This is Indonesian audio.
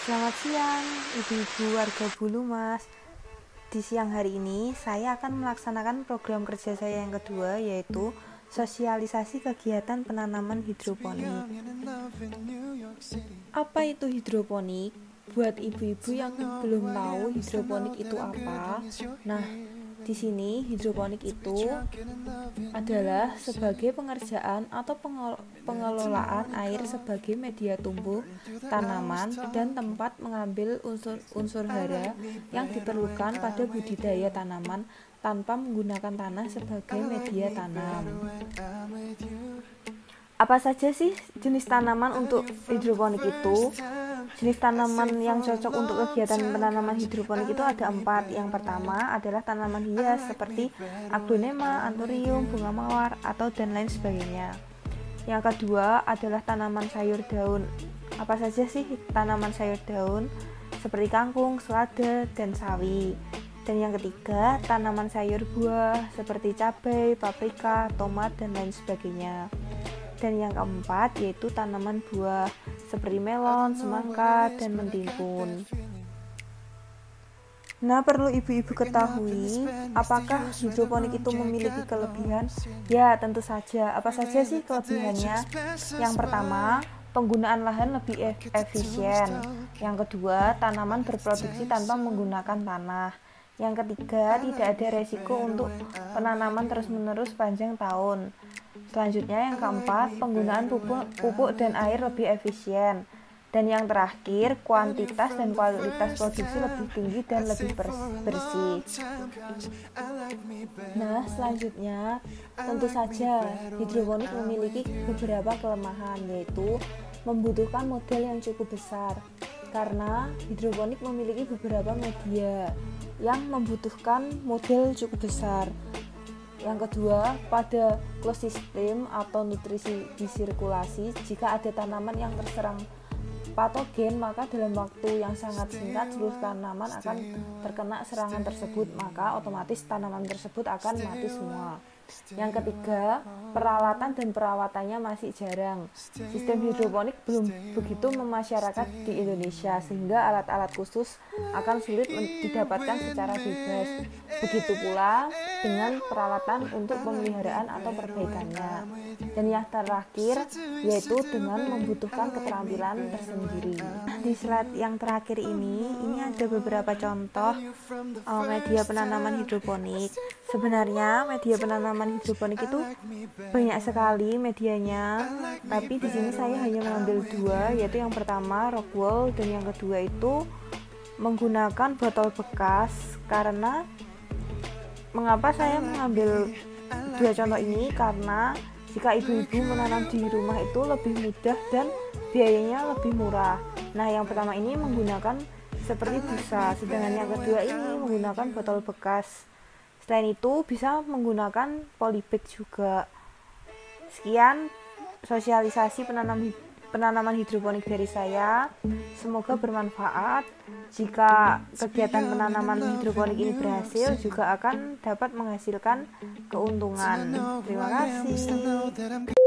Selamat siang, ibu-ibu warga Bulu Mas. Di siang hari ini, saya akan melaksanakan program kerja saya yang kedua, yaitu sosialisasi kegiatan penanaman hidroponik. Apa itu hidroponik? Buat ibu-ibu yang belum tahu hidroponik itu apa, nah, di sini hidroponik itu adalah sebagai pengerjaan atau pengelolaan air sebagai media tumbuh tanaman dan tempat mengambil unsur hara yang diperlukan pada budidaya tanaman tanpa menggunakan tanah sebagai media tanam. Apa saja sih jenis tanaman untuk hidroponik itu? Jenis tanaman yang cocok untuk kegiatan penanaman hidroponik itu ada 4. Yang pertama adalah tanaman hias seperti aglonema, anthurium, bunga mawar, atau dan lain sebagainya. Yang kedua adalah tanaman sayur daun. Apa saja sih tanaman sayur daun? Seperti kangkung, selada, dan sawi. Dan yang ketiga, tanaman sayur buah seperti cabai, paprika, tomat, dan lain sebagainya. Dan yang keempat yaitu tanaman buah seperti melon, semangka, dan mentimun. Nah, perlu ibu-ibu ketahui, apakah hidroponik itu memiliki kelebihan? Ya, tentu saja. Apa saja sih kelebihannya? Yang pertama, penggunaan lahan lebih efisien. Yang kedua, tanaman berproduksi tanpa menggunakan tanah. Yang ketiga, tidak ada resiko untuk penanaman terus-menerus sepanjang tahun. Selanjutnya yang keempat, penggunaan pupuk dan air lebih efisien. Dan yang terakhir, kuantitas dan kualitas produksi lebih tinggi dan lebih bersih. Nah, selanjutnya, tentu saja hidroponik memiliki beberapa kelemahan, yaitu membutuhkan modal yang cukup besar. Karena hidroponik memiliki beberapa media yang membutuhkan modal cukup besar. Yang kedua, pada closed system atau nutrisi disirkulasi, jika ada tanaman yang terserang patogen, maka dalam waktu yang sangat singkat seluruh tanaman akan terkena serangan tersebut, maka otomatis tanaman tersebut akan mati semua. Yang ketiga, peralatan dan perawatannya masih jarang. Sistem hidroponik belum begitu memasyarakat di Indonesia, sehingga alat-alat khusus akan sulit didapatkan secara bebas. Begitu pula dengan peralatan untuk pemeliharaan atau perbaikannya. Dan yang terakhir, yaitu dengan membutuhkan keterampilan tersendiri. Di slide yang terakhir ini ada beberapa contoh media penanaman hidroponik. Sebenarnya media penanaman hidroponik itu banyak sekali medianya, tapi di sini saya hanya mengambil 2, yaitu yang pertama rock wool dan yang kedua itu menggunakan botol bekas. Karena mengapa saya mengambil 2 contoh ini? Karena jika ibu-ibu menanam di rumah itu lebih mudah dan biayanya lebih murah. Nah, yang pertama ini menggunakan seperti busa, sedangkan yang kedua ini menggunakan botol bekas. Selain itu bisa menggunakan polybag juga. Sekian sosialisasi penanaman hidroponik dari saya. Semoga bermanfaat. Jika kegiatan penanaman hidroponik ini berhasil, juga akan dapat menghasilkan keuntungan. Terima kasih.